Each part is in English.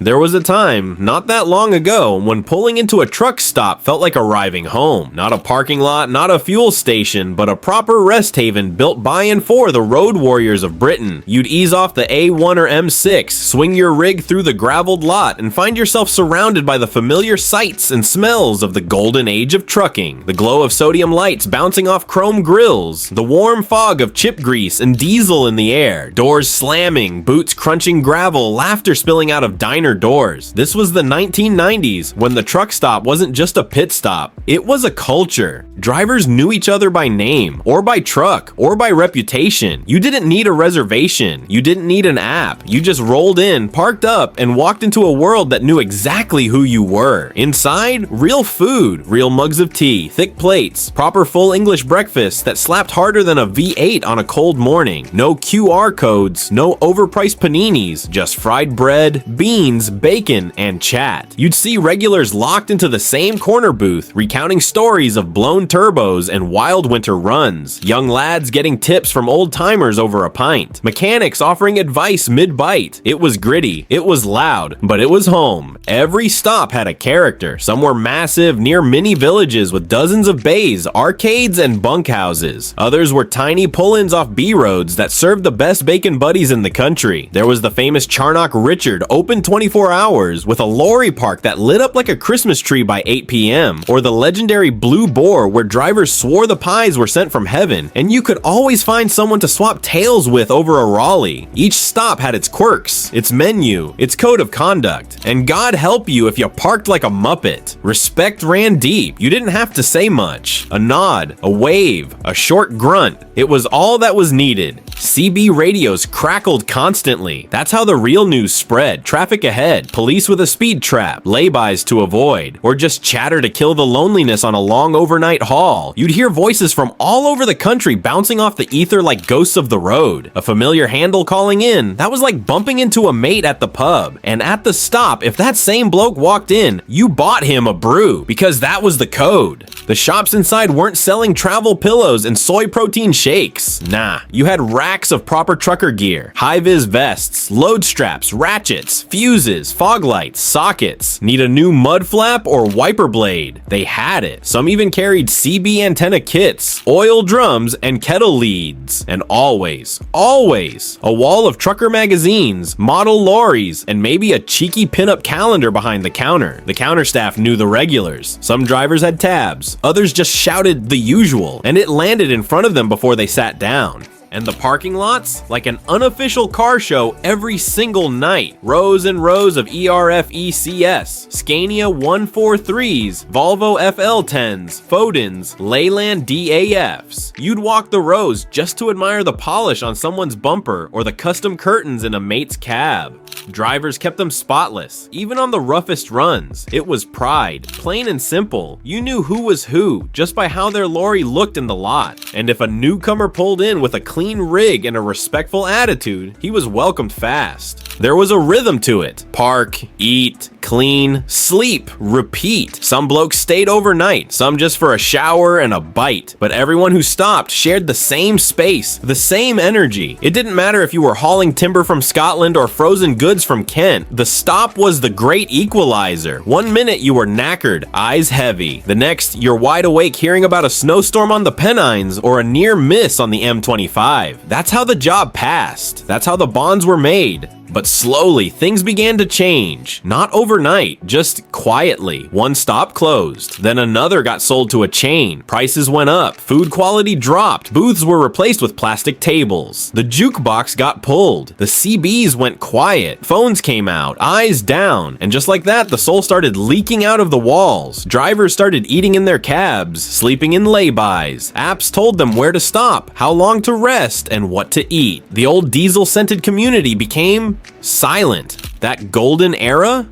There was a time, not that long ago, when pulling into a truck stop felt like arriving home. Not a parking lot, not a fuel station, but a proper rest haven built by and for the road warriors of Britain. You'd ease off the A1 or M6, swing your rig through the graveled lot, and find yourself surrounded by the familiar sights and smells of the golden age of trucking. The glow of sodium lights bouncing off chrome grills, the warm fog of chip grease and diesel in the air, doors slamming, boots crunching gravel, laughter spilling out of diner doors. This was the 1990s, when the truck stop wasn't just a pit stop, it was a culture. Drivers knew each other by name, or by truck, or by reputation. You didn't need a reservation, you didn't need an app, you just rolled in, parked up, and walked into a world that knew exactly who you were. Inside, real food, real mugs of tea, thick plates, proper full English breakfast that slapped harder than a V8 on a cold morning. No QR codes, no overpriced paninis, just fried bread, beans, bacon, and chat. You'd see regulars locked into the same corner booth, recounting stories of blown turbos and wild winter runs, young lads getting tips from old-timers over a pint, mechanics offering advice mid-bite. It was gritty, it was loud, but it was home. Every stop had a character. Some were massive, near mini villages with dozens of bays, arcades, and bunkhouses. Others were tiny pull-ins off B-roads that served the best bacon buddies in the country. There was the famous Charnock Richard, open 24 hours, with a lorry park that lit up like a Christmas tree by 8 p.m., or the legendary Blue Boar, where drivers swore the pies were sent from heaven, and you could always find someone to swap tails with over a Raleigh. Each stop had its quirks, its menu, its code of conduct, and God help you if you parked like a Muppet. Respect ran deep. You didn't have to say much. A nod, a wave, a short grunt. It was all that was needed. CB radios crackled constantly. That's how the real news spread. Traffic ahead, police with a speed trap, laybys to avoid, or just chatter to kill the loneliness on a long overnight haul. You'd hear voices from all over the country bouncing off the ether like ghosts of the road. A familiar handle calling in, that was like bumping into a mate at the pub. And at the stop, if that same bloke walked in, you bought him a brew, because that was the code. The shops inside weren't selling travel pillows and soy protein shakes. Nah, you had racks of proper trucker gear, high-vis vests, load straps, ratchets, fuses, fog lights, sockets. Need a new mud flap or wiper blade? They had it. Some even carried CB antenna kits, oil drums, and kettle leads. And always, a wall of trucker magazines, model lorries, and maybe a cheeky pinup calendar behind the counter. The counter staff knew the regulars. Some drivers had tabs, others just shouted the usual, and it landed in front of them before they sat down. And the parking lots? Like an unofficial car show every single night. Rows and rows of ERF-ECS, Scania 143s, Volvo FL10s, Fodens, Leyland DAFs. You'd walk the rows just to admire the polish on someone's bumper or the custom curtains in a mate's cab. Drivers kept them spotless, even on the roughest runs. It was pride, plain and simple. You knew who was who just by how their lorry looked in the lot. And if a newcomer pulled in with a clean rig and a respectful attitude, he was welcomed fast. There was a rhythm to it. Park, eat, clean, sleep, repeat. Some blokes stayed overnight, some just for a shower and a bite. But everyone who stopped shared the same space, the same energy. It didn't matter if you were hauling timber from Scotland or frozen goods from Kent. The stop was the great equalizer. 1 minute you were knackered, eyes heavy. The next, you're wide awake hearing about a snowstorm on the Pennines or a near miss on the M25. That's how the job passed. That's how the bonds were made. But slowly, things began to change. Not overnight, just quietly. One stop closed, then another got sold to a chain. Prices went up, food quality dropped, booths were replaced with plastic tables. The jukebox got pulled, the CBs went quiet, phones came out, eyes down, and just like that, the soul started leaking out of the walls. Drivers started eating in their cabs, sleeping in laybys. Apps told them where to stop, how long to rest, and what to eat. The old diesel-scented community became silent. That golden era?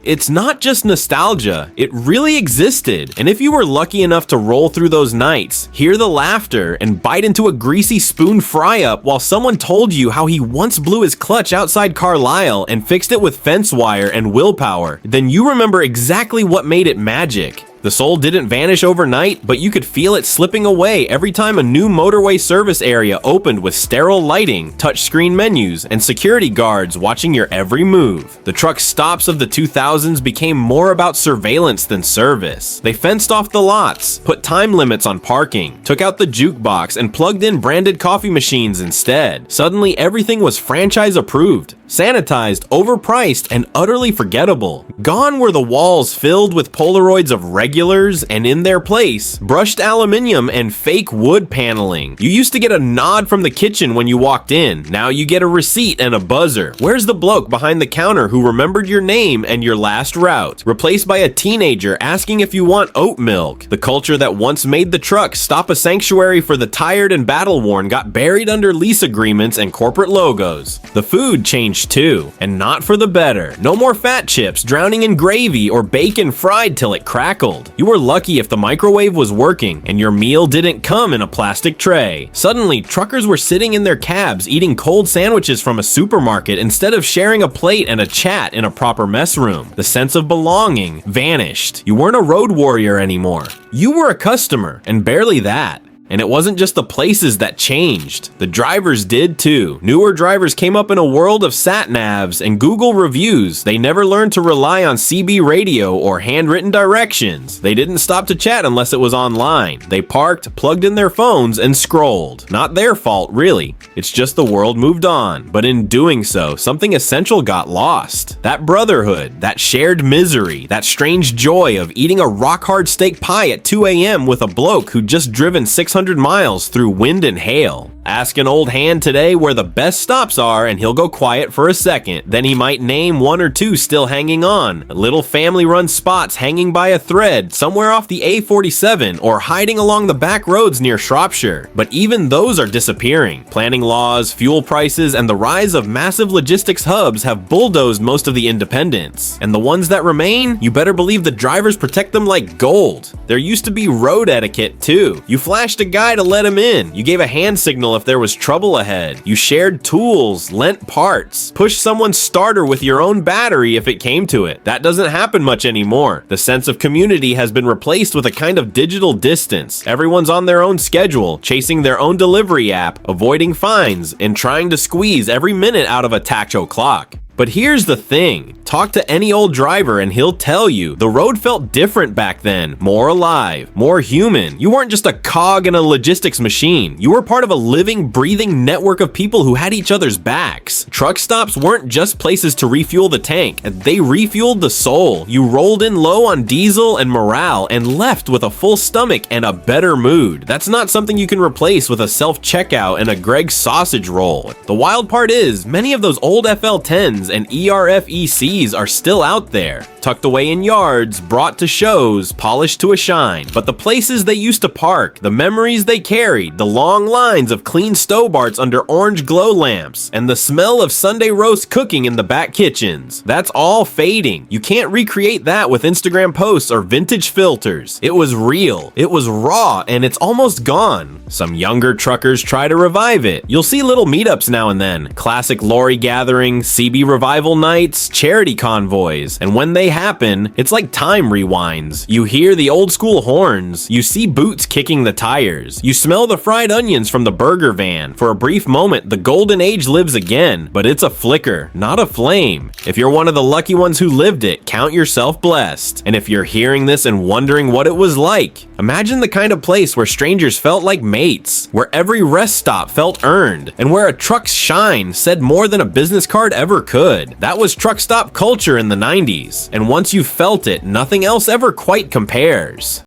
It's not just nostalgia, it really existed. And if you were lucky enough to roll through those nights, hear the laughter, and bite into a greasy spoon fry-up while someone told you how he once blew his clutch outside Carlisle and fixed it with fence wire and willpower, then you remember exactly what made it magic. The soul didn't vanish overnight, but you could feel it slipping away every time a new motorway service area opened with sterile lighting, touchscreen menus, and security guards watching your every move. The truck stops of the 2000s became more about surveillance than service. They fenced off the lots, put time limits on parking, took out the jukebox, and plugged in branded coffee machines instead. Suddenly, everything was franchise approved, sanitized, overpriced, and utterly forgettable. Gone were the walls filled with Polaroids of regulars, and in their place, brushed aluminium and fake wood paneling. You used to get a nod from the kitchen when you walked in. Now you get a receipt and a buzzer. Where's the bloke behind the counter who remembered your name and your last route? Replaced by a teenager asking if you want oat milk. The culture that once made the truck stop a sanctuary for the tired and battle-worn got buried under lease agreements and corporate logos. The food changed too, and not for the better. No more fat chips drowning in gravy or bacon fried till it crackled. You were lucky if the microwave was working and your meal didn't come in a plastic tray. Suddenly, truckers were sitting in their cabs eating cold sandwiches from a supermarket instead of sharing a plate and a chat in a proper mess room. The sense of belonging vanished. You weren't a road warrior anymore. You were a customer, and barely that. And it wasn't just the places that changed. The drivers did too. Newer drivers came up in a world of sat-navs and Google reviews. They never learned to rely on CB radio or handwritten directions. They didn't stop to chat unless it was online. They parked, plugged in their phones, and scrolled. Not their fault, really. It's just the world moved on. But in doing so, something essential got lost. That brotherhood, that shared misery, that strange joy of eating a rock-hard steak pie at 2 a.m. with a bloke who'd just driven 600 miles through wind and hail. Ask an old hand today where the best stops are and he'll go quiet for a second. Then he might name one or two still hanging on. Little family-run spots hanging by a thread somewhere off the A47 or hiding along the back roads near Shropshire. But even those are disappearing. Planning laws, fuel prices, and the rise of massive logistics hubs have bulldozed most of the independents. And the ones that remain, you better believe the drivers protect them like gold. There used to be road etiquette too. You flashed a guy to let him in. You gave a hand signal if there was trouble ahead. You shared tools, lent parts, pushed someone's starter with your own battery if it came to it. That doesn't happen much anymore. The sense of community has been replaced with a kind of digital distance. Everyone's on their own schedule, chasing their own delivery app, avoiding fines, and trying to squeeze every minute out of a tacho clock. But here's the thing, talk to any old driver and he'll tell you the road felt different back then, more alive, more human. You weren't just a cog in a logistics machine. You were part of a living, breathing network of people who had each other's backs. Truck stops weren't just places to refuel the tank, they refueled the soul. You rolled in low on diesel and morale and left with a full stomach and a better mood. That's not something you can replace with a self-checkout and a Greg's sausage roll. The wild part is, many of those old FL10s and ERFECs are still out there, tucked away in yards, brought to shows, polished to a shine. But the places they used to park, the memories they carried, the long lines of clean Stobarts under orange glow lamps, and the smell of Sunday roast cooking in the back kitchens, that's all fading. You can't recreate that with Instagram posts or vintage filters. It was real, it was raw, and it's almost gone. Some younger truckers try to revive it. You'll see little meetups now and then, classic lorry gatherings, CB revival nights, charity convoys, and when they happen, it's like time rewinds. You hear the old school horns, you see boots kicking the tires, you smell the fried onions from the burger van. For a brief moment, the golden age lives again, but it's a flicker, not a flame. If you're one of the lucky ones who lived it, count yourself blessed. And if you're hearing this and wondering what it was like, imagine the kind of place where strangers felt like mates, where every rest stop felt earned, and where a truck's shine said more than a business card ever could. That was truck stop culture in the 90s, and once you felt it, nothing else ever quite compares.